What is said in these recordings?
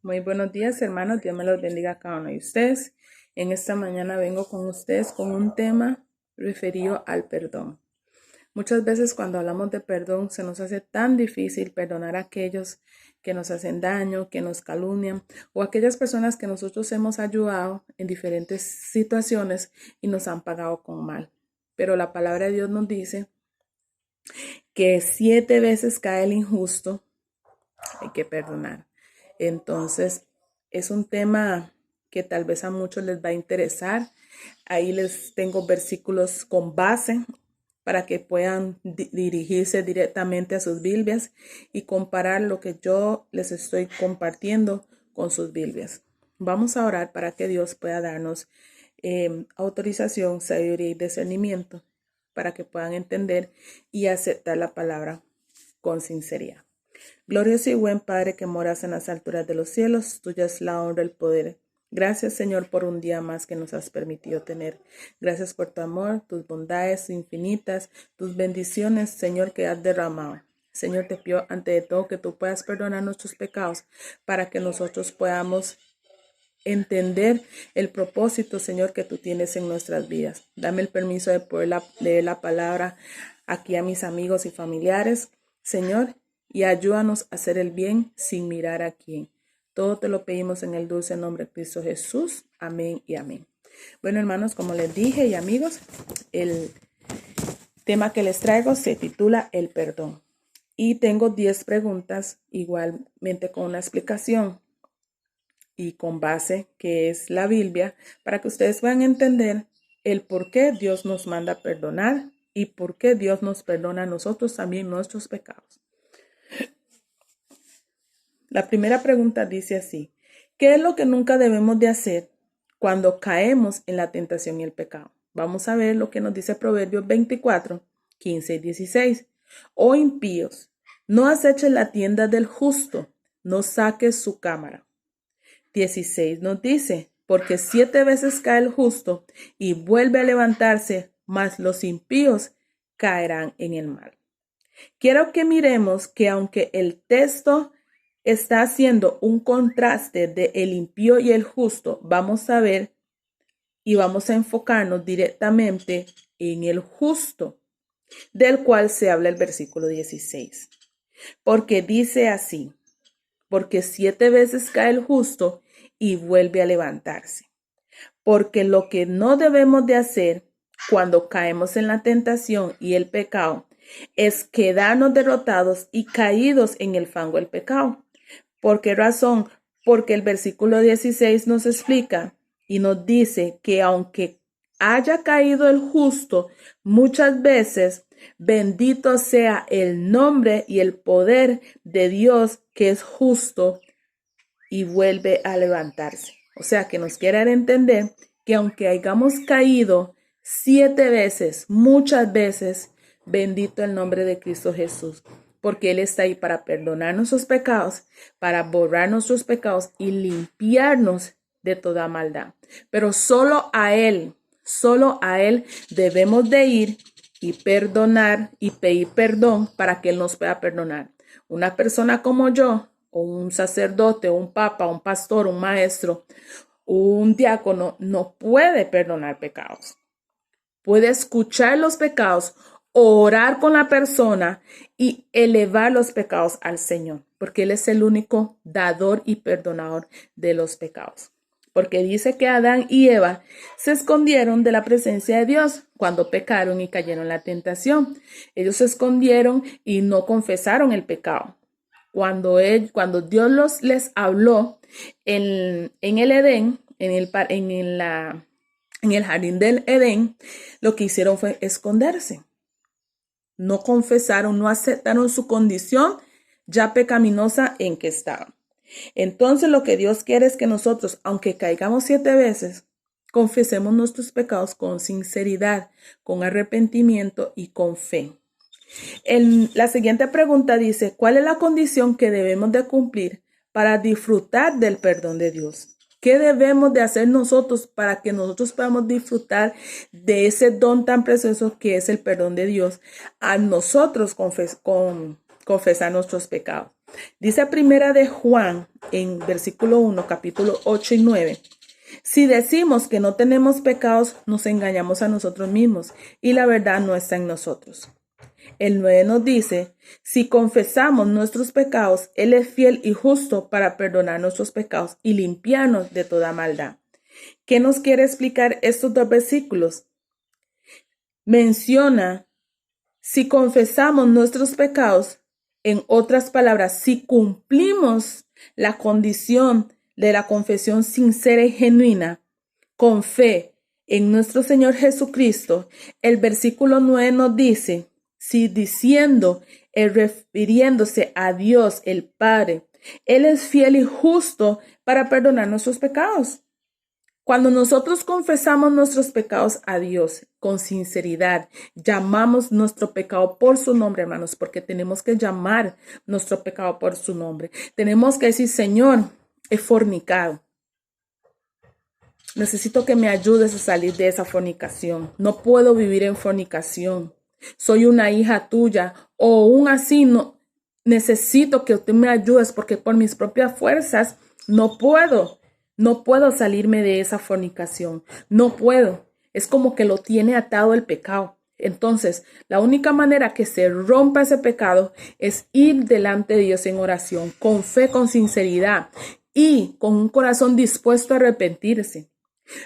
Muy buenos días, hermanos. Dios me los bendiga a cada uno de ustedes. En esta mañana vengo con ustedes con un tema referido al perdón. Muchas veces cuando hablamos de perdón se nos hace tan difícil perdonar a aquellos que nos hacen daño, que nos calumnian o aquellas personas que nosotros hemos ayudado en diferentes situaciones y nos han pagado con mal. Pero la palabra de Dios nos dice que 7 veces cae el injusto, hay que perdonar. Entonces, es un tema que tal vez a muchos les va a interesar. Ahí les tengo versículos con base para que puedan dirigirse directamente a sus Biblias y comparar lo que yo les estoy compartiendo con sus Biblias. Vamos a orar para que Dios pueda darnos autorización, sabiduría y discernimiento para que puedan entender y aceptar la palabra con sinceridad. Glorioso y buen Padre que moras en las alturas de los cielos, tuya es la honra, el poder. Gracias, Señor, por un día más que nos has permitido tener. Gracias por tu amor, tus bondades infinitas, tus bendiciones, Señor, que has derramado. Señor, te pido ante de todo que tú puedas perdonar nuestros pecados para que nosotros podamos entender el propósito, Señor, que tú tienes en nuestras vidas. Dame el permiso de poder leer la palabra aquí a mis amigos y familiares, Señor, y ayúdanos a hacer el bien sin mirar a quién. Todo te lo pedimos en el dulce nombre de Cristo Jesús. Amén y amén. Bueno, hermanos, como les dije y amigos, el tema que les traigo se titula El perdón. Y tengo 10 preguntas, igualmente con una explicación y con base que es la Biblia, para que ustedes puedan entender el por qué Dios nos manda a perdonar y por qué Dios nos perdona a nosotros también nuestros pecados. La primera pregunta dice así: ¿qué es lo que nunca debemos de hacer cuando caemos en la tentación y el pecado? Vamos a ver lo que nos dice Proverbios 24, 15 y 16. Oh impíos, no aceches la tienda del justo, no saques su cámara. 16 nos dice: porque 7 veces cae el justo y vuelve a levantarse, mas los impíos caerán en el mal. Quiero que miremos que aunque el texto está haciendo un contraste de el impío y el justo, vamos a ver y vamos a enfocarnos directamente en el justo, del cual se habla el versículo 16. Porque dice así: porque 7 veces cae el justo y vuelve a levantarse. Porque lo que no debemos de hacer cuando caemos en la tentación y el pecado es quedarnos derrotados y caídos en el fango del pecado. ¿Por qué razón? Porque el versículo 16 nos explica y nos dice que aunque haya caído el justo, muchas veces bendito sea el nombre y el poder de Dios, que es justo y vuelve a levantarse. O sea, que nos quiere entender que aunque hayamos caído 7 veces, muchas veces, bendito el nombre de Cristo Jesús, porque Él está ahí para perdonar nuestros pecados, para borrar nuestros pecados y limpiarnos de toda maldad. Pero solo a Él debemos de ir y perdonar y pedir perdón para que Él nos pueda perdonar. Una persona como yo, o un sacerdote, un papa, un pastor, un maestro, un diácono, no puede perdonar pecados. Puede escuchar los pecados, orar con la persona y elevar los pecados al Señor, porque Él es el único dador y perdonador de los pecados. Porque dice que Adán y Eva se escondieron de la presencia de Dios cuando pecaron y cayeron en la tentación. Ellos se escondieron y no confesaron el pecado. Cuando Dios les habló en el Edén, en el jardín del Edén, lo que hicieron fue esconderse. No confesaron, no aceptaron su condición ya pecaminosa en que estaban. Entonces lo que Dios quiere es que nosotros, aunque caigamos 7 veces, confesemos nuestros pecados con sinceridad, con arrepentimiento y con fe. La siguiente pregunta dice: ¿cuál es la condición que debemos de cumplir para disfrutar del perdón de Dios? ¿Qué debemos de hacer nosotros para que nosotros podamos disfrutar de ese don tan precioso que es el perdón de Dios a nosotros confesar nuestros pecados? Dice primera de Juan en versículo 1, capítulo 8 y 9. Si decimos que no tenemos pecados, nos engañamos a nosotros mismos y la verdad no está en nosotros. El 9 nos dice, si confesamos nuestros pecados, Él es fiel y justo para perdonar nuestros pecados y limpiarnos de toda maldad. ¿Qué nos quiere explicar estos dos versículos? Menciona, si confesamos nuestros pecados, en otras palabras, si cumplimos la condición de la confesión sincera y genuina, con fe en nuestro Señor Jesucristo, el versículo 9 nos dice, si diciendo, refiriéndose a Dios el Padre, Él es fiel y justo para perdonar nuestros pecados. Cuando nosotros confesamos nuestros pecados a Dios con sinceridad, llamamos nuestro pecado por su nombre, hermanos, porque tenemos que llamar nuestro pecado por su nombre. Tenemos que decir, Señor, he fornicado. Necesito que me ayudes a salir de esa fornicación. No puedo vivir en fornicación. Soy una hija tuya o aún así no necesito que usted me ayudes porque por mis propias fuerzas no puedo salirme de esa fornicación. No puedo. Es como que lo tiene atado el pecado. Entonces, la única manera que se rompa ese pecado es ir delante de Dios en oración, con fe, con sinceridad y con un corazón dispuesto a arrepentirse.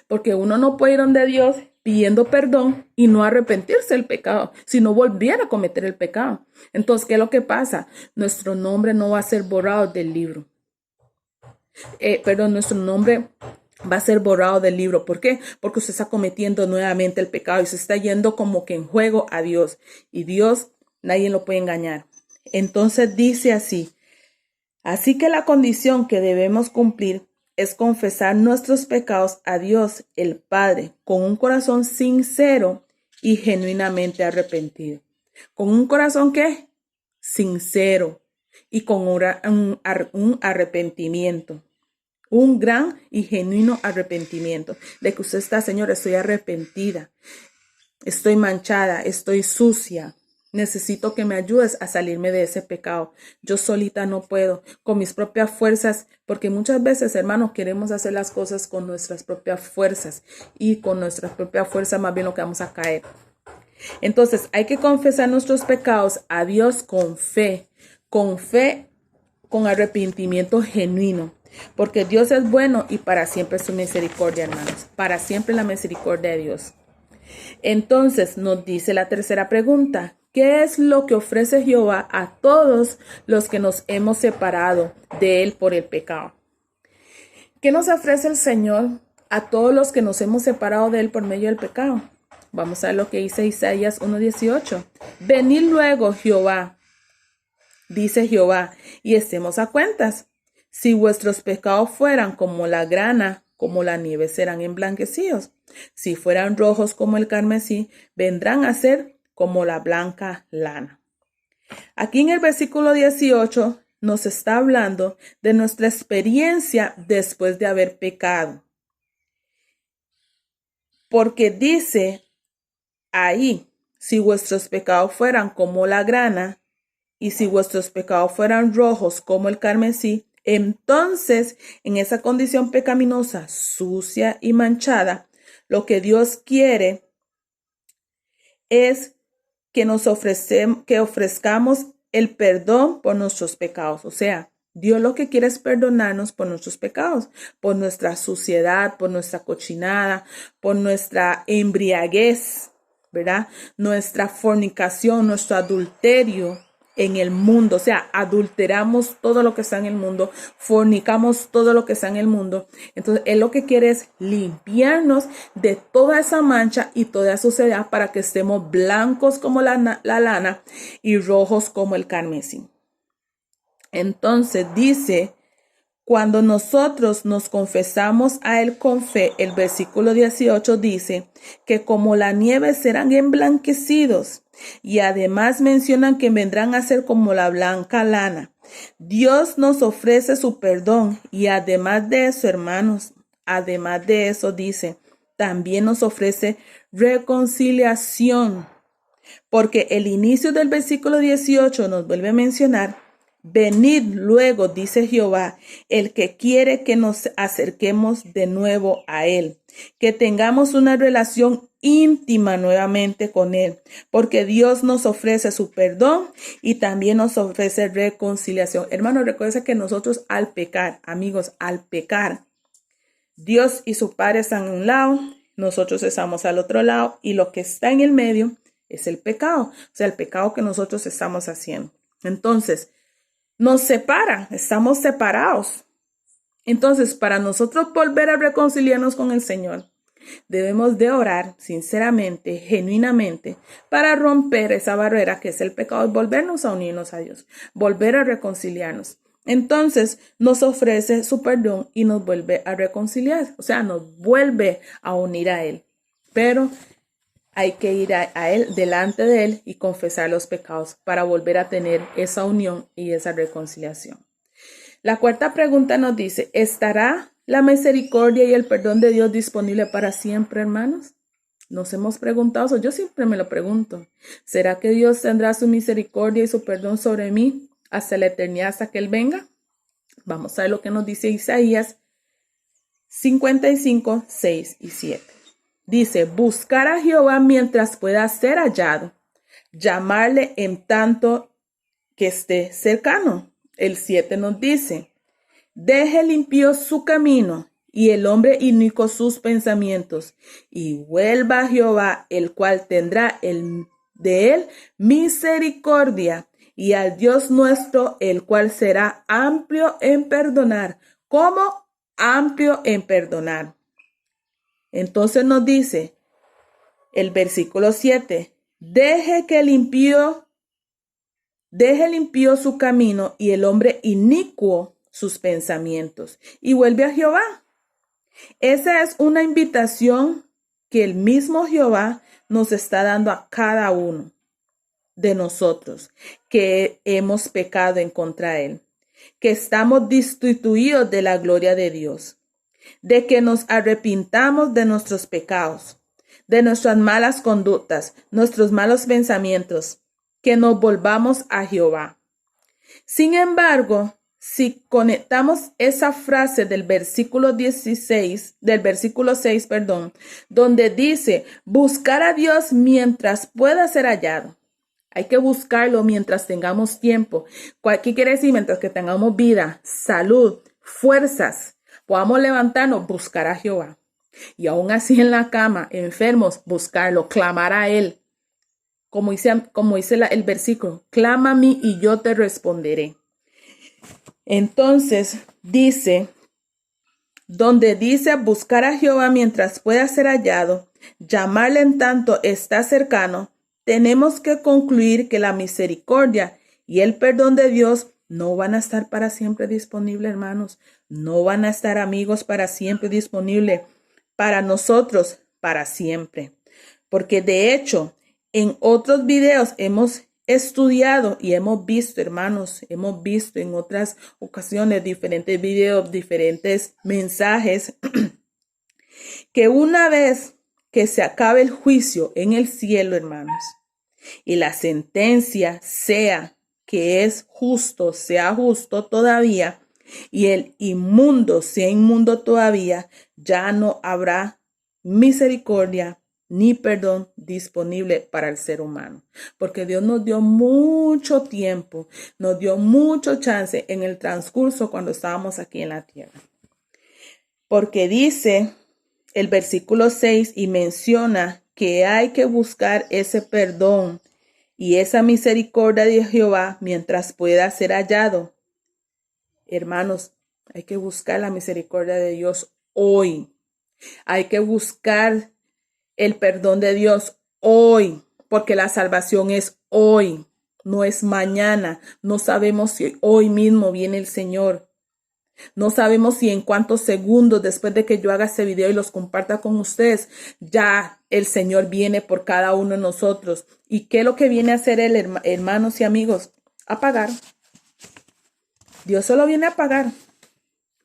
Porque uno no puede ir donde Dios pidiendo perdón y no arrepentirse del pecado, sino volver a cometer el pecado. Entonces, ¿qué es lo que pasa? Nuestro nombre no va a ser borrado del libro. Nuestro nombre va a ser borrado del libro. ¿Por qué? Porque usted está cometiendo nuevamente el pecado y se está yendo como que en juego a Dios. Y Dios, nadie lo puede engañar. Entonces dice así, así que la condición que debemos cumplir es confesar nuestros pecados a Dios, el Padre, con un corazón sincero y genuinamente arrepentido. ¿Con un corazón qué? Sincero y con un arrepentimiento. Un gran y genuino arrepentimiento de que usted está, Señor, estoy arrepentida, estoy manchada, estoy sucia. Necesito que me ayudes a salirme de ese pecado. Yo solita no puedo, con mis propias fuerzas, porque muchas veces, hermanos, queremos hacer las cosas con nuestras propias fuerzas y con nuestras propias fuerzas más bien lo que vamos a caer. Entonces, hay que confesar nuestros pecados a Dios con fe, con arrepentimiento genuino, porque Dios es bueno y para siempre su misericordia, hermanos, para siempre la misericordia de Dios. Entonces, nos dice la tercera pregunta. ¿Qué es lo que ofrece Jehová a todos los que nos hemos separado de Él por el pecado? ¿Qué nos ofrece el Señor a todos los que nos hemos separado de Él por medio del pecado? Vamos a ver lo que dice Isaías 1:18. Venid luego, Jehová, dice Jehová, y estemos a cuentas. Si vuestros pecados fueran como la grana, como la nieve serán emblanquecidos. Si fueran rojos como el carmesí, vendrán a ser como la blanca lana. Aquí en el versículo 18 nos está hablando de nuestra experiencia después de haber pecado. Porque dice ahí, si vuestros pecados fueran como la grana y si vuestros pecados fueran rojos como el carmesí, entonces en esa condición pecaminosa, sucia y manchada, lo que Dios quiere es que ofrezcamos el perdón por nuestros pecados. O sea, Dios lo que quiere es perdonarnos por nuestros pecados, por nuestra suciedad, por nuestra cochinada, por nuestra embriaguez, ¿verdad? Nuestra fornicación, nuestro adulterio en el mundo. O sea, adulteramos todo lo que está en el mundo, fornicamos todo lo que está en el mundo. Entonces, Él lo que quiere es limpiarnos de toda esa mancha y toda esa suciedad para que estemos blancos como la lana y rojos como el carmesí. Entonces dice, cuando nosotros nos confesamos a Él con fe, el versículo 18 dice que como la nieve serán emblanquecidos. Y además mencionan que vendrán a ser como la blanca lana. Dios nos ofrece su perdón y además de eso, hermanos, además de eso dice, también nos ofrece reconciliación. Porque el inicio del versículo 18 nos vuelve a mencionar, Venid luego, dice Jehová, el que quiere que nos acerquemos de nuevo a Él, que tengamos una relación íntima nuevamente con Él, porque Dios nos ofrece su perdón y también nos ofrece reconciliación. Hermanos, recuerden que nosotros al pecar, amigos, al pecar, Dios y su Padre están a un lado, nosotros estamos al otro lado y lo que está en el medio es el pecado, o sea, el pecado que nosotros estamos haciendo. Entonces, nos separan, estamos separados. Entonces, para nosotros volver a reconciliarnos con el Señor, debemos de orar sinceramente, genuinamente, para romper esa barrera que es el pecado y volvernos a unirnos a Dios, volver a reconciliarnos. Entonces, nos ofrece su perdón y nos vuelve a reconciliar, o sea, nos vuelve a unir a Él. Pero hay que ir a Él, delante de Él y confesar los pecados para volver a tener esa unión y esa reconciliación. La cuarta pregunta nos dice, ¿estará la misericordia y el perdón de Dios disponible para siempre, hermanos? Nos hemos preguntado eso, yo siempre me lo pregunto. ¿Será que Dios tendrá su misericordia y su perdón sobre mí hasta la eternidad, hasta que Él venga? Vamos a ver lo que nos dice Isaías 55, 6 y 7. Dice, buscar a Jehová mientras pueda ser hallado, llamarle en tanto que esté cercano. El 7 nos dice, deje el impío su camino y el hombre inicuo sus pensamientos, y vuelva a Jehová, el cual tendrá de él misericordia, y al Dios nuestro, el cual será amplio en perdonar. ¿Cómo? Amplio en perdonar. Entonces nos dice el versículo 7, deje el impío su camino y el hombre inicuo sus pensamientos y vuelve a Jehová. Esa es una invitación que el mismo Jehová nos está dando a cada uno de nosotros que hemos pecado en contra de Él, que estamos destituidos de la gloria de Dios, de que nos arrepintamos de nuestros pecados, de nuestras malas conductas, nuestros malos pensamientos, que nos volvamos a Jehová. Sin embargo, si conectamos esa frase del versículo 6, donde dice, buscar a Dios mientras pueda ser hallado. Hay que buscarlo mientras tengamos tiempo. ¿Qué quiere decir? Mientras que tengamos vida, salud, fuerzas, podamos levantarnos, buscar a Jehová. Y aún así en la cama, enfermos, buscarlo, clamar a Él. Como dice el versículo, clama a mí y yo te responderé. Entonces dice, donde dice buscar a Jehová mientras pueda ser hallado, llamarle en tanto está cercano, tenemos que concluir que la misericordia y el perdón de Dios no van a estar para siempre disponibles, hermanos. No van a estar, amigos, para siempre disponibles para nosotros, para siempre. Porque de hecho, en otros videos hemos estudiado y hemos visto, hermanos, hemos visto en otras ocasiones diferentes videos, diferentes mensajes, que una vez que se acabe el juicio en el cielo, hermanos, y la sentencia sea que es justo, sea justo todavía, y el inmundo sea inmundo todavía, ya no habrá misericordia ni perdón disponible para el ser humano. Porque Dios nos dio mucho tiempo, nos dio mucho chance en el transcurso cuando estábamos aquí en la tierra. Porque dice el versículo 6 y menciona que hay que buscar ese perdón y esa misericordia de Jehová mientras pueda ser hallado. Hermanos, hay que buscar la misericordia de Dios hoy. Hay que buscar el perdón de Dios hoy, porque la salvación es hoy, no es mañana. No sabemos si hoy mismo viene el Señor. No sabemos si en cuántos segundos después de que yo haga este video y los comparta con ustedes, ya el Señor viene por cada uno de nosotros. ¿Y qué es lo que viene a hacer Él, hermanos y amigos? A pagar. Dios solo viene a pagar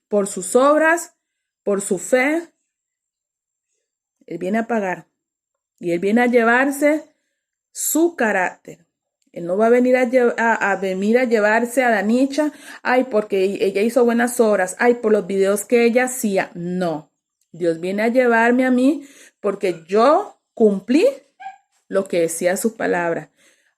por sus obras, por su fe. Él viene a pagar y Él viene a llevarse su carácter. Él no va a venir a venir a llevarse a Danicha, ay, porque ella hizo buenas obras, ay, por los videos que ella hacía. No, Dios viene a llevarme a mí porque yo cumplí lo que decía su palabra.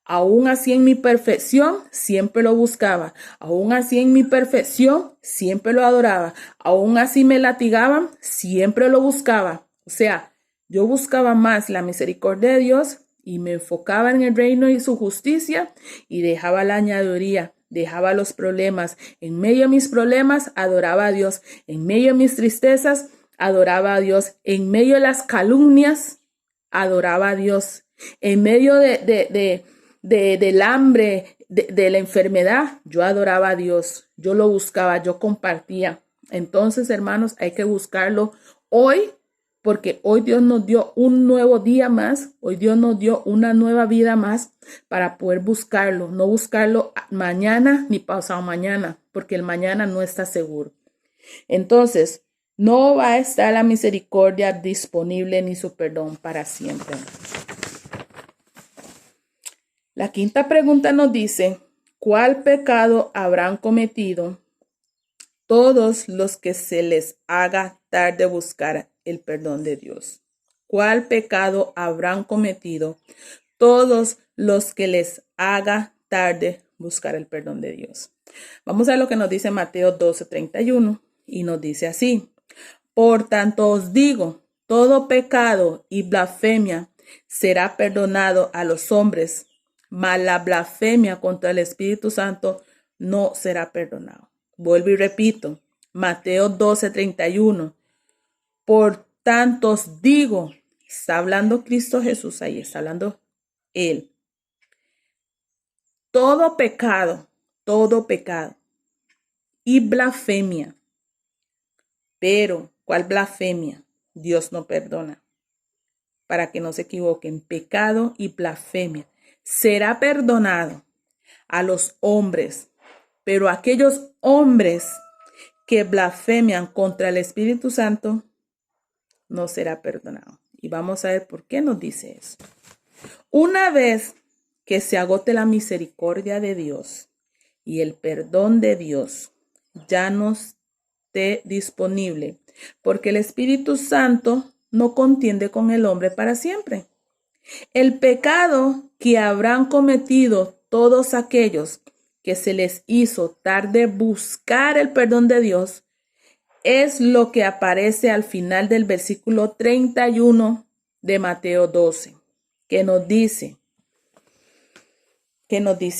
Aún así en mi perfección siempre lo buscaba. Aún así en mi perfección siempre lo adoraba. Aún así me latigaban, siempre lo buscaba. O sea, yo buscaba más la misericordia de Dios y me enfocaba en el reino y su justicia y dejaba la añadiduría, dejaba los problemas. En medio de mis problemas adoraba a Dios. En medio de mis tristezas adoraba a Dios. En medio de las calumnias adoraba a Dios. En medio del hambre, de la enfermedad, yo adoraba a Dios, yo lo buscaba, yo compartía. Entonces, hermanos, hay que buscarlo hoy, porque hoy Dios nos dio un nuevo día más, hoy Dios nos dio una nueva vida más para poder buscarlo, no buscarlo mañana ni pasado mañana, porque el mañana no está seguro. Entonces, no va a estar la misericordia disponible ni su perdón para siempre. La quinta pregunta nos dice, ¿cuál pecado habrán cometido todos los que se les haga tarde buscar el perdón de Dios? ¿Cuál pecado habrán cometido todos los que les haga tarde buscar el perdón de Dios? Vamos a ver lo que nos dice Mateo 12:31 y nos dice así. Por tanto os digo, todo pecado y blasfemia será perdonado a los hombres, mas la blasfemia contra el Espíritu Santo no será perdonado. Vuelvo y repito, Mateo 12:31. Por tanto os digo, está hablando Cristo Jesús ahí, está hablando Él. Todo pecado y blasfemia. Pero, ¿cuál blasfemia? Dios no perdona. Para que no se equivoquen, pecado y blasfemia será perdonado a los hombres, pero aquellos hombres que blasfemian contra el Espíritu Santo no será perdonado. Y vamos a ver por qué nos dice eso. Una vez que se agote la misericordia de Dios y el perdón de Dios ya no esté disponible, porque el Espíritu Santo no contiende con el hombre para siempre. El pecado que habrán cometido todos aquellos que se les hizo tarde buscar el perdón de Dios es lo que aparece al final del versículo 31 de Mateo 12, que nos dice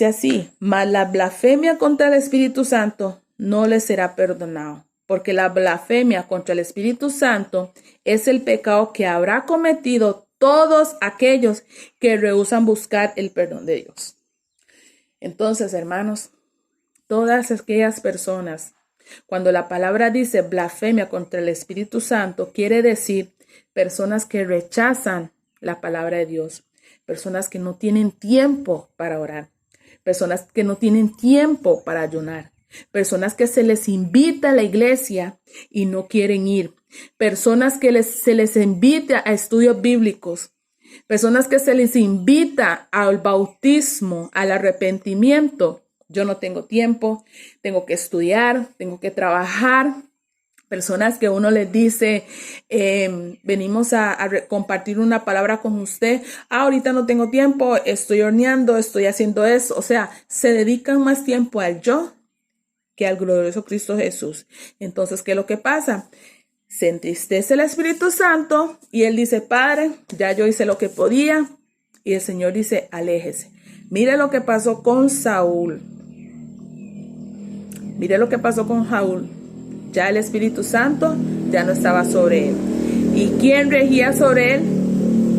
así, mas la blasfemia contra el Espíritu Santo no les será perdonado, porque la blasfemia contra el Espíritu Santo es el pecado que habrá cometido todos aquellos que rehúsan buscar el perdón de Dios. Entonces, hermanos, todas aquellas personas, cuando la palabra dice blasfemia contra el Espíritu Santo, quiere decir personas que rechazan la palabra de Dios, personas que no tienen tiempo para orar, personas que no tienen tiempo para ayunar, personas que se les invita a la iglesia y no quieren ir, personas que se les invita a estudios bíblicos, personas que se les invita al bautismo, al arrepentimiento. Yo no tengo tiempo, tengo que estudiar, tengo que trabajar. Personas que uno les dice, venimos a compartir una palabra con usted. Ahorita no tengo tiempo, estoy horneando, estoy haciendo eso. O sea, se dedican más tiempo al yo que al glorioso Cristo Jesús. Entonces, ¿qué es lo que pasa? Se entristece el Espíritu Santo y él dice, Padre, ya yo hice lo que podía. Y el Señor dice, aléjese. Mire lo que pasó con Saúl. Mire lo que pasó con Saúl. Ya el Espíritu Santo ya no estaba sobre él. ¿Y quién regía sobre él?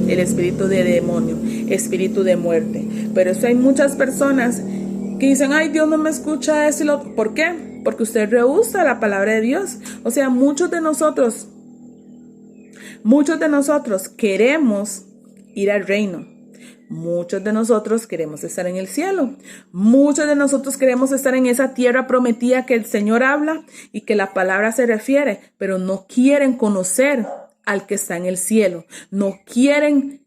El espíritu de demonio, espíritu de muerte. Pero eso hay muchas personas que dicen, ay, Dios no me escucha eso y lo otro. ¿Por qué? Porque usted rehúsa la palabra de Dios. O sea, muchos de nosotros queremos ir al reino. Muchos de nosotros queremos estar en el cielo. Muchos de nosotros queremos estar en esa tierra prometida que el Señor habla y que la palabra se refiere, pero no quieren conocer al que está en el cielo. No quieren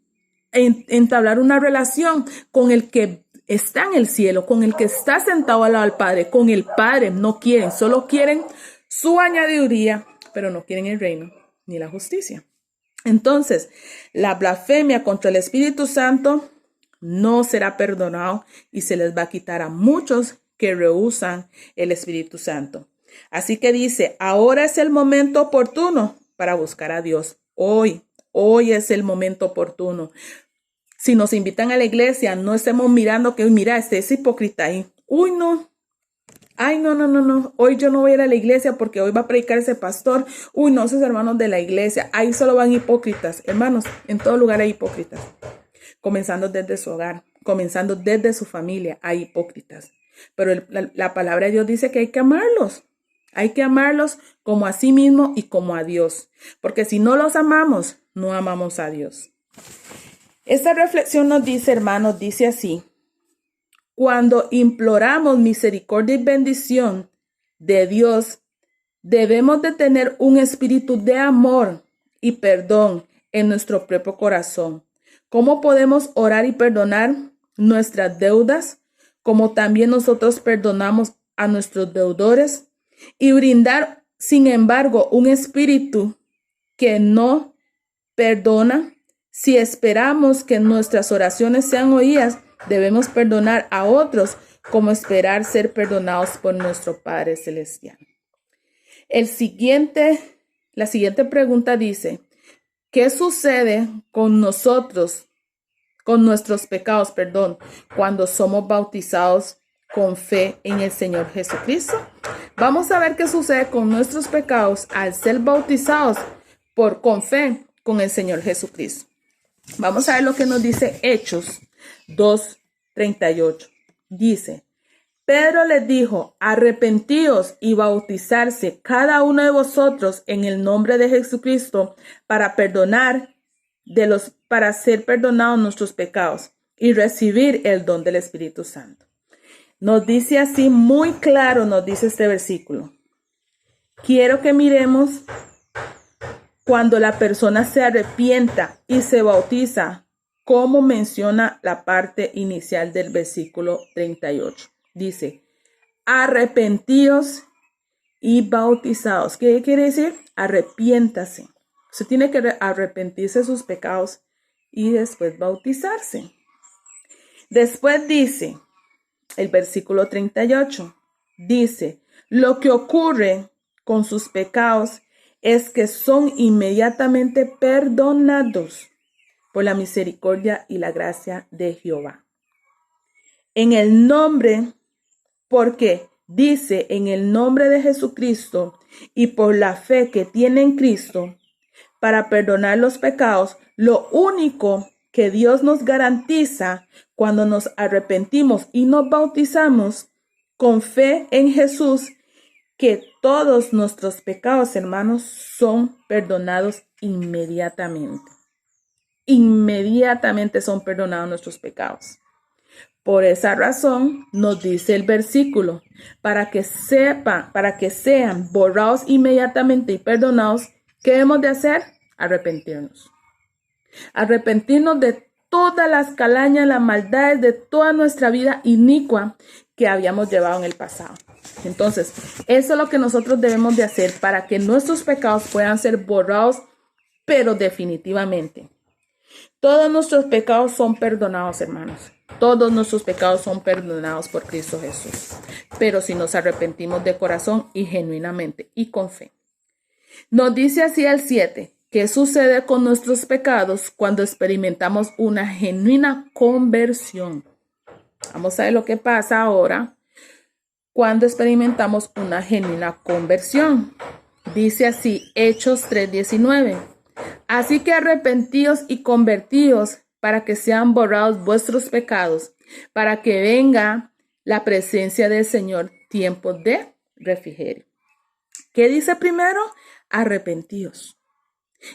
entablar una relación con el que está en el cielo, con el que está sentado al lado del Padre, con el Padre, no quieren, solo quieren su añadiduría, pero no quieren el reino ni la justicia. Entonces, la blasfemia contra el Espíritu Santo no será perdonado y se les va a quitar a muchos que rehúsan el Espíritu Santo. Así que dice, ahora es el momento oportuno para buscar a Dios. Hoy es el momento oportuno. Si nos invitan a la iglesia, no estemos mirando que, mira, este es hipócrita ahí. Uy, no. Ay, no. Hoy yo no voy a ir a la iglesia porque hoy va a predicar ese pastor. Uy, no, esos hermanos de la iglesia. Ahí solo van hipócritas. Hermanos, en todo lugar hay hipócritas. Comenzando desde su hogar, comenzando desde su familia, hay hipócritas. Pero la palabra de Dios dice que hay que amarlos. Hay que amarlos como a sí mismo y como a Dios. Porque si no los amamos, no amamos a Dios. Esta reflexión nos dice, hermanos, dice así. Cuando imploramos misericordia y bendición de Dios, debemos de tener un espíritu de amor y perdón en nuestro propio corazón. ¿Cómo podemos orar y perdonar nuestras deudas? Como también nosotros perdonamos a nuestros deudores y brindar, sin embargo, un espíritu que no perdona. Si esperamos que nuestras oraciones sean oídas, debemos perdonar a otros como esperar ser perdonados por nuestro Padre Celestial. La siguiente pregunta dice, ¿qué sucede con nosotros, con nuestros pecados, cuando somos bautizados con fe en el Señor Jesucristo? Vamos a ver qué sucede con nuestros pecados al ser bautizados con fe con el Señor Jesucristo. Vamos a ver lo que nos dice Hechos 2:38. Dice, Pedro les dijo, arrepentíos y bautizarse cada uno de vosotros en el nombre de Jesucristo para ser perdonados nuestros pecados y recibir el don del Espíritu Santo. Nos dice así muy claro, nos dice este versículo. Quiero que miremos cuando la persona se arrepienta y se bautiza, como menciona la parte inicial del versículo 38. Dice, arrepentíos y bautizados. ¿Qué quiere decir? Arrepiéntase. Usted tiene que arrepentirse de sus pecados y después bautizarse. Después dice, el versículo 38, dice, lo que ocurre con sus pecados es que son inmediatamente perdonados por la misericordia y la gracia de Jehová. Porque dice en el nombre de Jesucristo y por la fe que tiene en Cristo, para perdonar los pecados, lo único que Dios nos garantiza cuando nos arrepentimos y nos bautizamos con fe en Jesús, que todos nuestros pecados, hermanos, son perdonados inmediatamente. Inmediatamente son perdonados nuestros pecados. Por esa razón nos dice el versículo, para que sean borrados inmediatamente y perdonados, ¿qué debemos de hacer? Arrepentirnos. Arrepentirnos de todas las calañas, las maldades, de toda nuestra vida inicua que habíamos llevado en el pasado. Entonces, eso es lo que nosotros debemos de hacer para que nuestros pecados puedan ser borrados, pero definitivamente. Todos nuestros pecados son perdonados, hermanos. Todos nuestros pecados son perdonados por Cristo Jesús. Pero si nos arrepentimos de corazón y genuinamente y con fe. Nos dice así el 7. ¿Qué sucede con nuestros pecados cuando experimentamos una genuina conversión? Vamos a ver lo que pasa ahora cuando experimentamos una genuina conversión. Dice así, Hechos 3:19. Así que arrepentíos y convertíos para que sean borrados vuestros pecados, para que venga la presencia del Señor, tiempo de refrigerio. ¿Qué dice primero? Arrepentíos.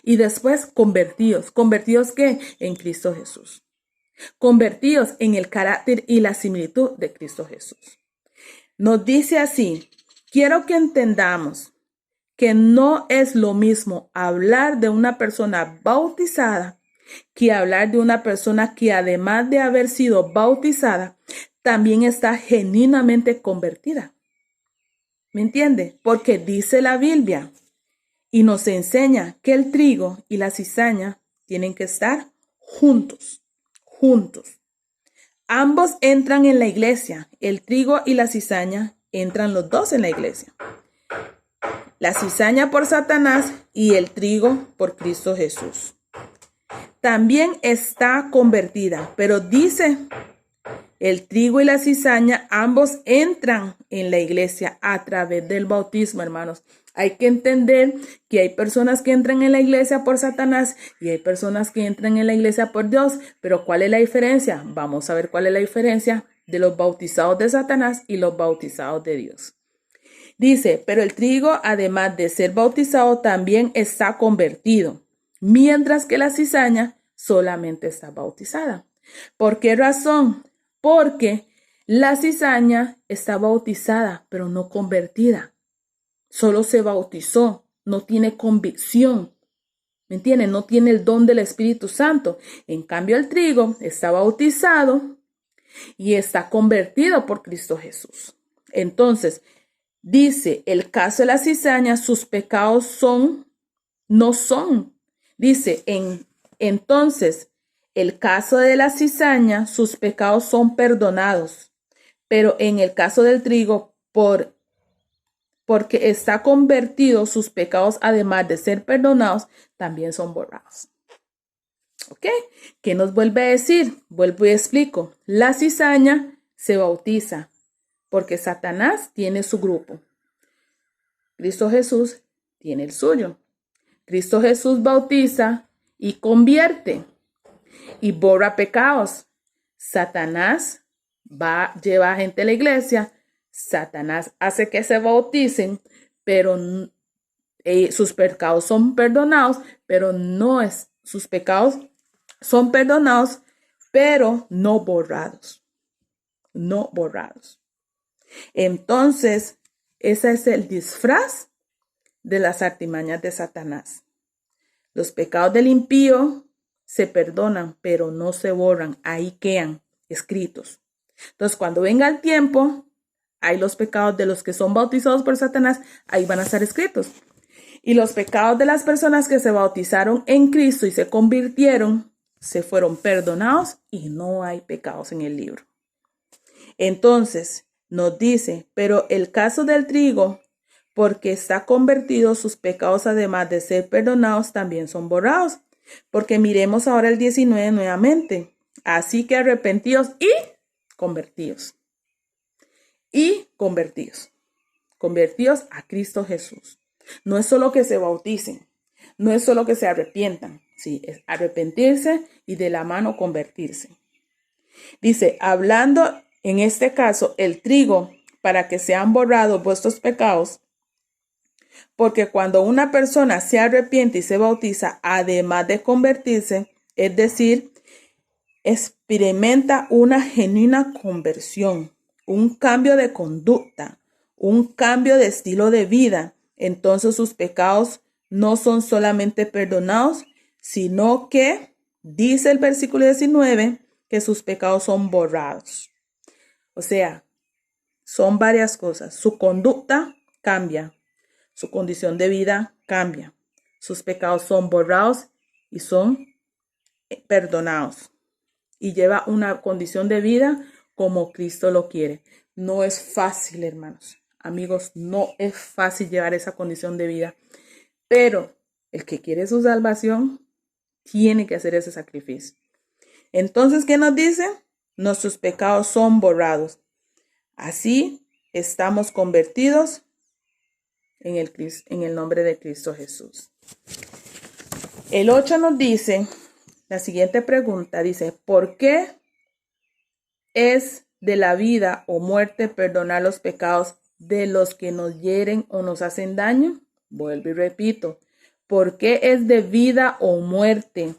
Y después convertíos. ¿Convertíos qué? En Cristo Jesús. Convertíos en el carácter y la similitud de Cristo Jesús. Nos dice así, quiero que entendamos que no es lo mismo hablar de una persona bautizada que hablar de una persona que además de haber sido bautizada, también está genuinamente convertida. ¿Me entiende? Porque dice la Biblia y nos enseña que el trigo y la cizaña tienen que estar juntos, juntos. Ambos entran en la iglesia. El trigo y la cizaña entran los dos en la iglesia. La cizaña por Satanás y el trigo por Cristo Jesús. También está convertida, pero dice, el trigo y la cizaña ambos entran en la iglesia a través del bautismo, hermanos. Hay que entender que hay personas que entran en la iglesia por Satanás y hay personas que entran en la iglesia por Dios. Pero ¿cuál es la diferencia? Vamos a ver cuál es la diferencia de los bautizados de Satanás y los bautizados de Dios. Dice, pero el trigo, además de ser bautizado, también está convertido, mientras que la cizaña solamente está bautizada. ¿Por qué razón? Porque la cizaña está bautizada, pero no convertida. Solo se bautizó, no tiene convicción. ¿Me entienden? No tiene el don del Espíritu Santo. En cambio, el trigo está bautizado y está convertido por Cristo Jesús. Entonces, dice, el caso de la cizaña, sus pecados no son. Dice, entonces, el caso de la cizaña, sus pecados son perdonados. Pero en el caso del trigo, porque está convertido, sus pecados, además de ser perdonados, también son borrados. ¿Ok? ¿Qué nos vuelve a decir? Vuelvo y explico. La cizaña se bautiza porque Satanás tiene su grupo. Cristo Jesús tiene el suyo. Cristo Jesús bautiza y convierte y borra pecados. Satanás lleva a gente a la iglesia. Satanás hace que se bauticen, pero sus pecados son perdonados, pero sus pecados son perdonados, pero no borrados. No borrados. Entonces, ese es el disfraz de las artimañas de Satanás. Los pecados del impío se perdonan, pero no se borran. Ahí quedan escritos. Entonces, cuando venga el tiempo, hay los pecados de los que son bautizados por Satanás, ahí van a estar escritos. Y los pecados de las personas que se bautizaron en Cristo y se convirtieron, se fueron perdonados y no hay pecados en el libro. Entonces, nos dice, pero el caso del trigo, porque está convertido, sus pecados, además de ser perdonados, también son borrados. Porque miremos ahora el 19 nuevamente. Así que arrepentidos y convertidos. Y convertidos. Convertidos a Cristo Jesús. No es solo que se bauticen. No es solo que se arrepientan. Sí, es arrepentirse y de la mano convertirse. Dice, hablando en este caso, el trigo, para que sean borrados vuestros pecados, porque cuando una persona se arrepiente y se bautiza, además de convertirse, es decir, experimenta una genuina conversión, un cambio de conducta, un cambio de estilo de vida, entonces sus pecados no son solamente perdonados, sino que, dice el versículo 19, que sus pecados son borrados. O sea, son varias cosas. Su conducta cambia. Su condición de vida cambia. Sus pecados son borrados y son perdonados. Y lleva una condición de vida como Cristo lo quiere. No es fácil, hermanos. Amigos, no es fácil llevar esa condición de vida. Pero el que quiere su salvación tiene que hacer ese sacrificio. Entonces, ¿qué nos dice? Nuestros pecados son borrados. Así estamos convertidos en el nombre de Cristo Jesús. El 8 nos dice, la siguiente pregunta dice, ¿por qué es de la vida o muerte perdonar los pecados de los que nos hieren o nos hacen daño? Vuelvo y repito, ¿por qué es de vida o muerte,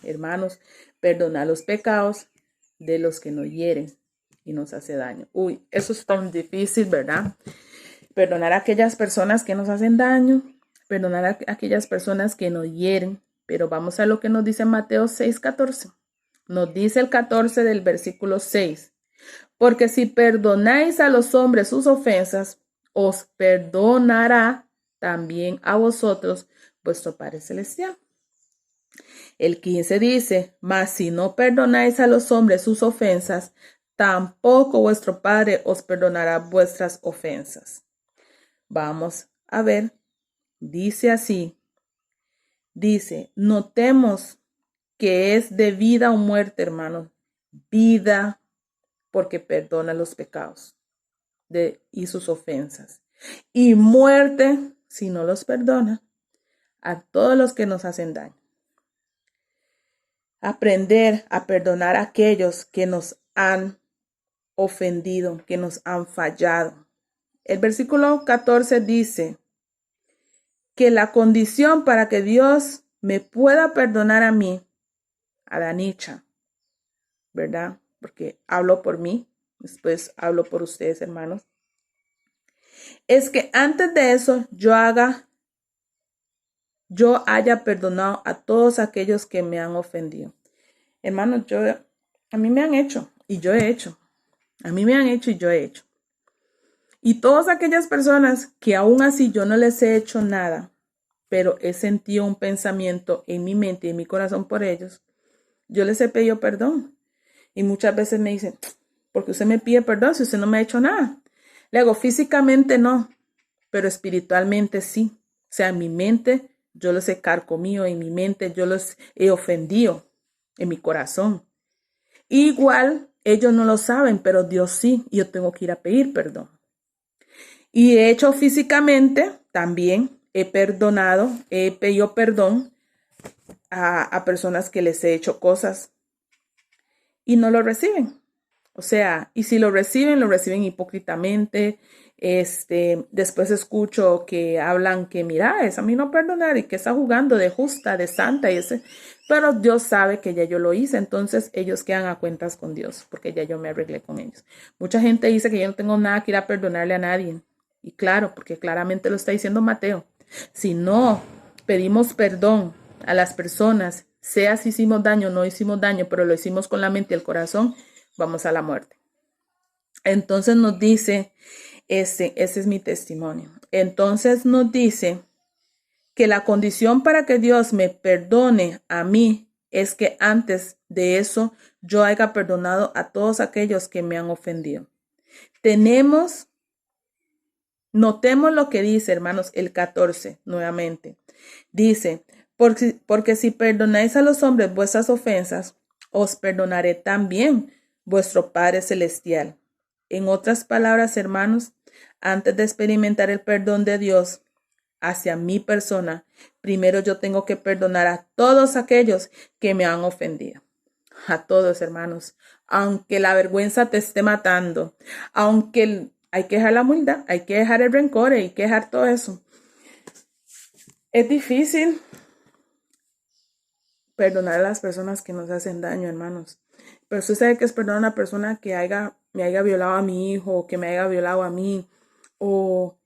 hermanos, perdonar los pecados de los que nos hieren y nos hace daño? Uy, eso es tan difícil, ¿verdad? Perdonar a aquellas personas que nos hacen daño, perdonar a aquellas personas que nos hieren. Pero vamos a lo que nos dice Mateo 6:14. Nos dice el 14 del versículo 6. Porque si perdonáis a los hombres sus ofensas, os perdonará también a vosotros vuestro Padre Celestial. El 15 dice, mas si no perdonáis a los hombres sus ofensas, tampoco vuestro Padre os perdonará vuestras ofensas. Vamos a ver, dice así, dice, notemos que es de vida o muerte, hermanos, vida porque perdona los pecados y sus ofensas, y muerte si no los perdona a todos los que nos hacen daño. Aprender a perdonar a aquellos que nos han ofendido, que nos han fallado. El versículo 14 dice que la condición para que Dios me pueda perdonar a mí, a Danicha, ¿verdad? Porque hablo por mí, después hablo por ustedes, hermanos. Es que antes de eso yo haya perdonado a todos aquellos que me han ofendido. Hermanos, a mí me han hecho y yo he hecho. A mí me han hecho y yo he hecho. Y todas aquellas personas que aún así yo no les he hecho nada, pero he sentido un pensamiento en mi mente y en mi corazón por ellos, yo les he pedido perdón. Y muchas veces me dicen, ¿por qué usted me pide perdón si usted no me ha hecho nada? Le hago, físicamente no, pero espiritualmente sí. O sea, en mi mente yo los he carcomido, en mi mente yo los he ofendido, en mi corazón. Igual ellos no lo saben, pero Dios sí, y yo tengo que ir a pedir perdón. Y de hecho físicamente también he pedido perdón a personas que les he hecho cosas y no lo reciben. O sea, y si lo reciben hipócritamente. Después escucho que hablan que mira, es a mí no perdonar y que está jugando de justa, de santa pero Dios sabe que ya yo lo hice, entonces ellos quedan a cuentas con Dios porque ya yo me arreglé con ellos. Mucha gente dice que yo no tengo nada que ir a perdonarle a nadie y claro, porque claramente lo está diciendo Mateo. Si no pedimos perdón a las personas, sea si hicimos daño o no hicimos daño, pero lo hicimos con la mente y el corazón, vamos a la muerte. Entonces nos dice, ese es mi testimonio. Entonces nos dice que la condición para que Dios me perdone a mí es que antes de eso yo haya perdonado a todos aquellos que me han ofendido. Notemos lo que dice, hermanos, el 14 nuevamente. Dice, porque si perdonáis a los hombres vuestras ofensas, os perdonaré también vuestro Padre Celestial. En otras palabras, hermanos, antes de experimentar el perdón de Dios hacia mi persona, primero yo tengo que perdonar a todos aquellos que me han ofendido. A todos, hermanos. Aunque la vergüenza te esté matando, aunque hay que dejar la humildad, hay que dejar el rencor, hay que dejar todo eso. Es difícil perdonar a las personas que nos hacen daño, hermanos. Pero usted sabe que es perdonar a una persona que me haya violado a mi hijo, que me haya violado a mí, o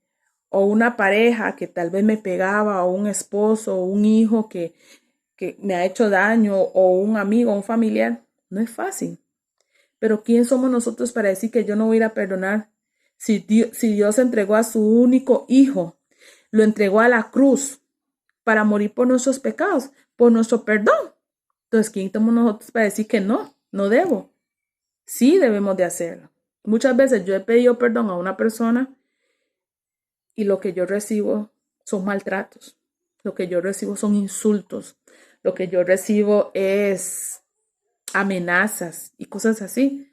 una pareja que tal vez me pegaba, o un esposo, o un hijo que me ha hecho daño, o un amigo, un familiar. No es fácil. Pero ¿quién somos nosotros para decir que yo no voy a ir a perdonar? Si Dios entregó a su único hijo, lo entregó a la cruz para morir por nuestros pecados, por nuestro perdón. Entonces, ¿quién somos nosotros para decir que no debo? Sí debemos de hacerlo. Muchas veces yo he pedido perdón a una persona y lo que yo recibo son maltratos. Lo que yo recibo son insultos. Lo que yo recibo es amenazas y cosas así.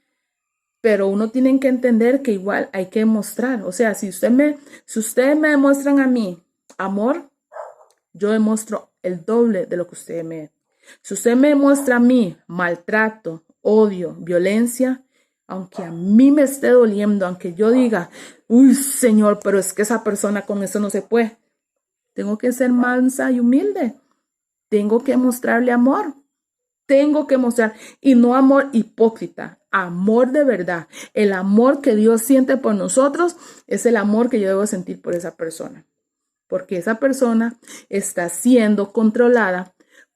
Pero uno tiene que entender que igual hay que mostrar. O sea, si ustedes me demuestran a mí amor, yo demuestro el doble de lo que ustedes me. Si usted me demuestra a mí maltrato, odio, violencia, aunque a mí me esté doliendo, aunque yo diga, uy, Señor, pero es que esa persona con eso no se puede. Tengo que ser mansa y humilde. Tengo que mostrarle amor. Tengo que mostrar, y no amor hipócrita, amor de verdad. El amor que Dios siente por nosotros es el amor que yo debo sentir por esa persona. Porque esa persona está siendo controlada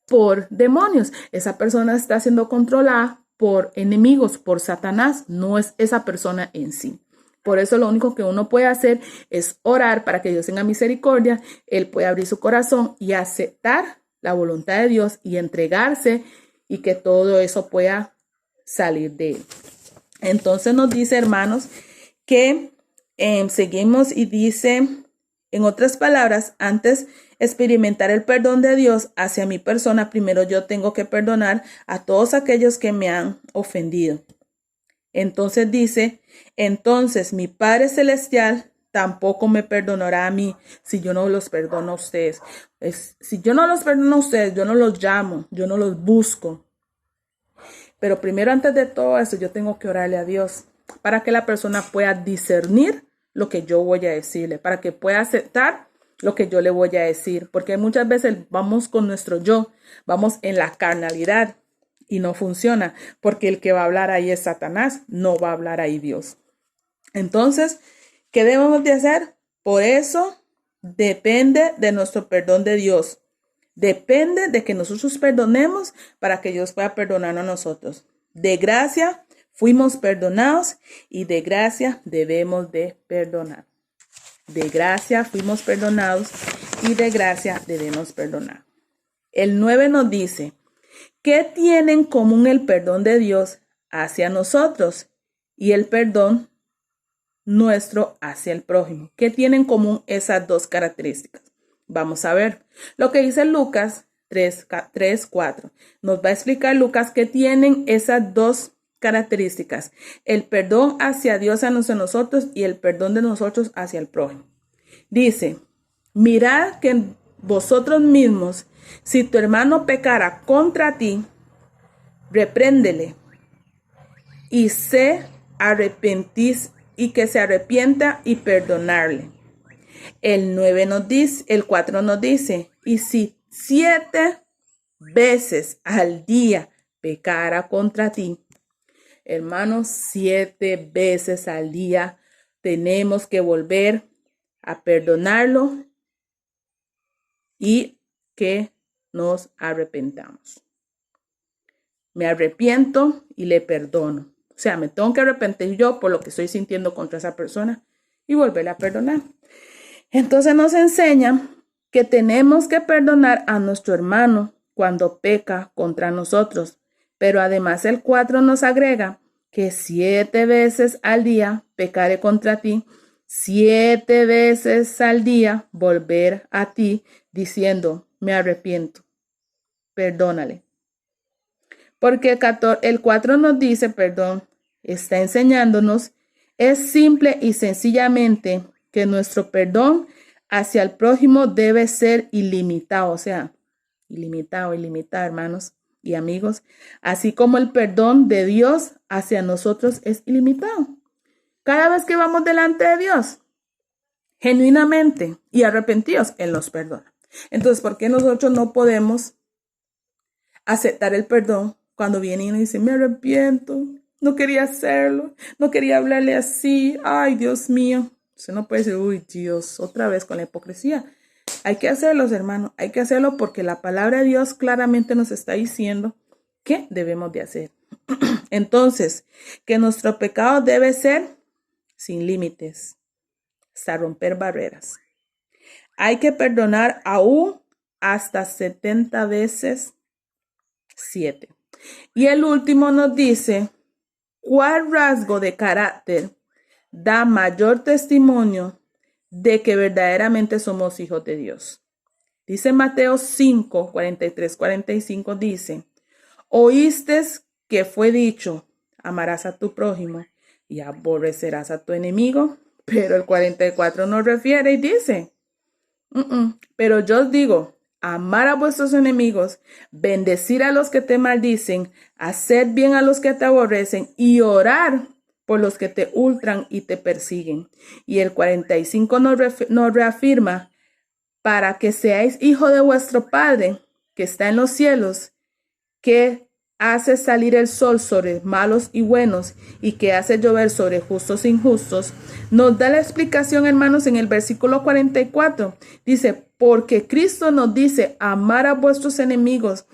por demonios. Esa persona está siendo controlada por enemigos, por Satanás, no es esa persona en sí. Por eso lo único que uno puede hacer es orar para que Dios tenga misericordia, Él puede abrir su corazón y aceptar la voluntad de Dios y entregarse y que todo eso pueda salir de Él. Entonces nos dice, hermanos, que seguimos y dice, en otras palabras, antes experimentar el perdón de Dios hacia mi persona, primero yo tengo que perdonar a todos aquellos que me han ofendido. Entonces dice, entonces mi Padre Celestial tampoco me perdonará a mí si yo no los perdono a ustedes. Si yo no los perdono a ustedes, yo no los llamo, yo no los busco. Pero primero, antes de todo eso, yo tengo que orarle a Dios para que la persona pueda discernir lo que yo voy a decirle, para que pueda aceptar lo que yo le voy a decir. Porque muchas veces vamos con nuestro yo, vamos en la carnalidad y no funciona, porque el que va a hablar ahí es Satanás, no va a hablar ahí Dios. Entonces, ¿qué debemos de hacer? Por eso depende de nuestro perdón de Dios. Depende de que nosotros perdonemos para que Dios pueda perdonarnos a nosotros. De gracia fuimos perdonados y de gracia debemos de perdonar. De gracia fuimos perdonados y de gracia debemos perdonar. El 9 nos dice, ¿qué tiene en común el perdón de Dios hacia nosotros y el perdón nuestro hacia el prójimo? ¿Qué tienen en común esas dos características? Vamos a ver lo que dice Lucas 3:4. Nos va a explicar Lucas qué tienen esas dos características. El perdón hacia Dios hacia nosotros y el perdón de nosotros hacia el prójimo. Dice, mirad que vosotros mismos, si tu hermano pecara contra ti, repréndele y que se arrepienta y perdonarle. El 4 nos dice, y si 7 veces al día pecara contra ti, hermanos, 7 veces al día tenemos que volver a perdonarlo y que nos arrepentamos. Me arrepiento y le perdono. O sea, me tengo que arrepentir yo por lo que estoy sintiendo contra esa persona y volverla a perdonar. Entonces nos enseña que tenemos que perdonar a nuestro hermano cuando peca contra nosotros. Pero además el 4 nos agrega que 7 veces al día pecare contra ti, 7 veces al día volver a ti diciendo, me arrepiento, perdónale. Porque el 4 nos dice, está enseñándonos, es simple y sencillamente que nuestro perdón hacia el prójimo debe ser ilimitado, o sea, ilimitado, hermanos y amigos, así como el perdón de Dios hacia nosotros es ilimitado. Cada vez que vamos delante de Dios, genuinamente y arrepentidos, Él nos perdona. Entonces, ¿por qué nosotros no podemos aceptar el perdón cuando viene y nos dice, me arrepiento, no quería hacerlo, no quería hablarle así, ay, Dios mío? Usted no puede decir, uy, Dios, otra vez con la hipocresía. Hay que hacerlo, hermanos, hay que hacerlo porque la palabra de Dios claramente nos está diciendo qué debemos de hacer. Entonces, que nuestro pecado debe ser sin límites, hasta romper barreras. Hay que perdonar aún hasta 70 veces 7. Y el último nos dice, ¿cuál rasgo de carácter da mayor testimonio de que verdaderamente somos hijos de Dios? Dice Mateo 5, 43-45, dice, oíste que fue dicho, amarás a tu prójimo y aborrecerás a tu enemigo. Pero el 44 nos refiere y dice, pero yo os digo, amar a vuestros enemigos, bendecir a los que te maldicen, hacer bien a los que te aborrecen y orar por los que te ultran y te persiguen. Y el 45 nos reafirma, para que seáis hijo de vuestro Padre que está en los cielos, que hace salir el sol sobre malos y buenos y que hace llover sobre justos e injustos. Nos da la explicación, hermanos, en el versículo 44. Dice, porque Cristo nos dice amar a vuestros enemigos.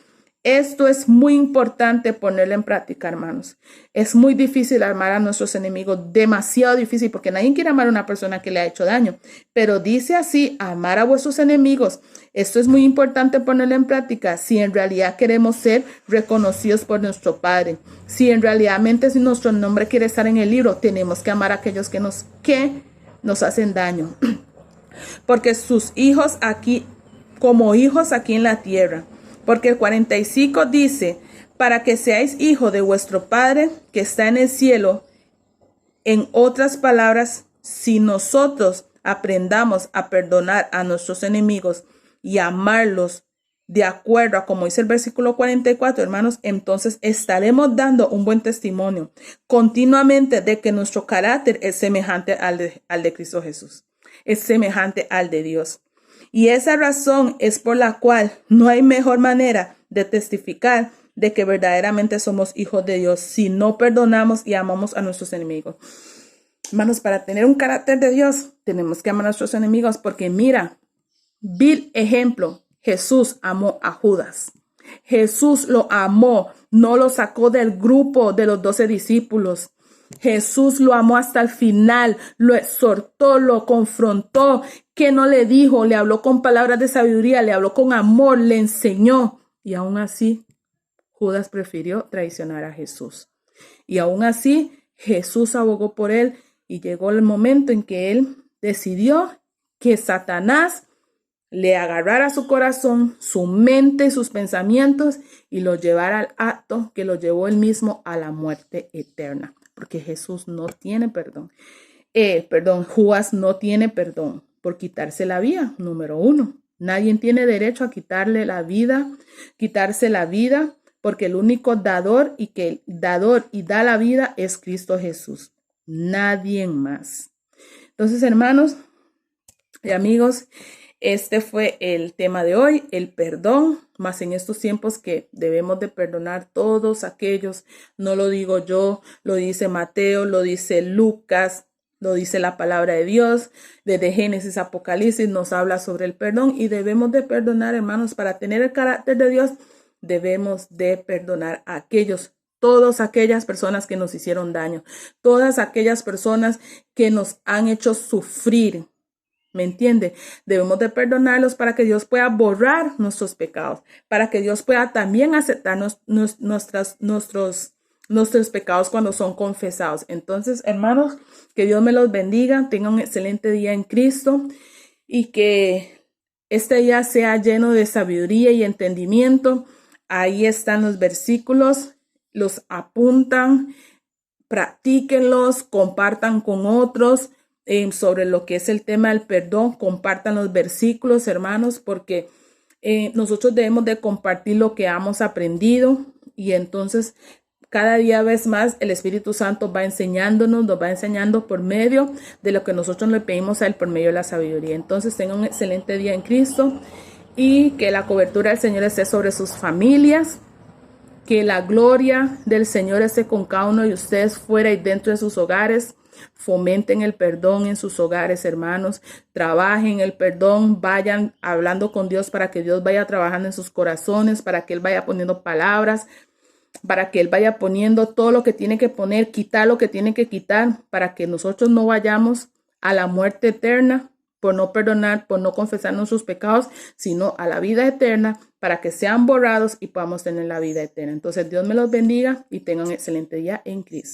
Esto es muy importante ponerlo en práctica, hermanos. Es muy difícil amar a nuestros enemigos, demasiado difícil, porque nadie quiere amar a una persona que le ha hecho daño. Pero dice así, amar a vuestros enemigos. Esto es muy importante ponerlo en práctica si en realidad queremos ser reconocidos por nuestro Padre. Si en realidad si nuestro nombre quiere estar en el libro, tenemos que amar a aquellos que nos hacen daño. Porque sus hijos aquí, como hijos aquí en la tierra. Porque el 45 dice, para que seáis hijos de vuestro Padre que está en el cielo. En otras palabras, si nosotros aprendamos a perdonar a nuestros enemigos y a amarlos de acuerdo a como dice el versículo 44, hermanos, entonces estaremos dando un buen testimonio continuamente de que nuestro carácter es semejante al de Cristo Jesús. Es semejante al de Dios. Y esa razón es por la cual no hay mejor manera de testificar de que verdaderamente somos hijos de Dios si no perdonamos y amamos a nuestros enemigos. Hermanos, para tener un carácter de Dios, tenemos que amar a nuestros enemigos porque mira, vil ejemplo, Jesús amó a Judas. Jesús lo amó, no lo sacó del grupo de los 12 discípulos. Jesús lo amó hasta el final, lo exhortó, lo confrontó. ¿Qué no le dijo? Le habló con palabras de sabiduría, le habló con amor, le enseñó. Y aún así, Judas prefirió traicionar a Jesús. Y aún así, Jesús abogó por él y llegó el momento en que él decidió que Satanás le agarrara su corazón, su mente y sus pensamientos y lo llevara al acto que lo llevó él mismo a la muerte eterna. Porque Jesús no tiene perdón. Judas no tiene perdón por quitarse la vida, número 1. Nadie tiene derecho a quitarse la vida, porque el único dador y da la vida es Cristo Jesús. Nadie más. Entonces, hermanos y amigos, este fue el tema de hoy, el perdón, más en estos tiempos que debemos de perdonar todos aquellos, no lo digo yo, lo dice Mateo, lo dice Lucas, lo dice la palabra de Dios, desde Génesis, Apocalipsis nos habla sobre el perdón y debemos de perdonar, hermanos, para tener el carácter de Dios, debemos de perdonar a todas aquellas personas que nos hicieron daño, todas aquellas personas que nos han hecho sufrir. ¿Me entiende? Debemos de perdonarlos para que Dios pueda borrar nuestros pecados, para que Dios pueda también aceptar nuestros pecados cuando son confesados. Entonces, hermanos, que Dios me los bendiga, tengan un excelente día en Cristo y que este día sea lleno de sabiduría y entendimiento. Ahí están los versículos, los apuntan, practíquenlos, compartan con otros. Sobre lo que es el tema del perdón, compartan los versículos, hermanos, porque nosotros debemos de compartir lo que hemos aprendido y entonces cada día vez más el Espíritu Santo va enseñándonos, nos va enseñando por medio de lo que nosotros le pedimos a Él por medio de la sabiduría. Entonces tengan un excelente día en Cristo y que la cobertura del Señor esté sobre sus familias, que la gloria del Señor esté con cada uno de ustedes fuera y dentro de sus hogares. Fomenten el perdón en sus hogares, hermanos. Trabajen el perdón, vayan hablando con Dios para que Dios vaya trabajando en sus corazones, para que Él vaya poniendo palabras, para que Él vaya poniendo todo lo que tiene que poner, quitar lo que tiene que quitar, para que nosotros no vayamos a la muerte eterna por no perdonar, por no confesar nuestros pecados, sino a la vida eterna, para que sean borrados y podamos tener la vida eterna. Entonces, Dios me los bendiga y tengan un excelente día en Cristo.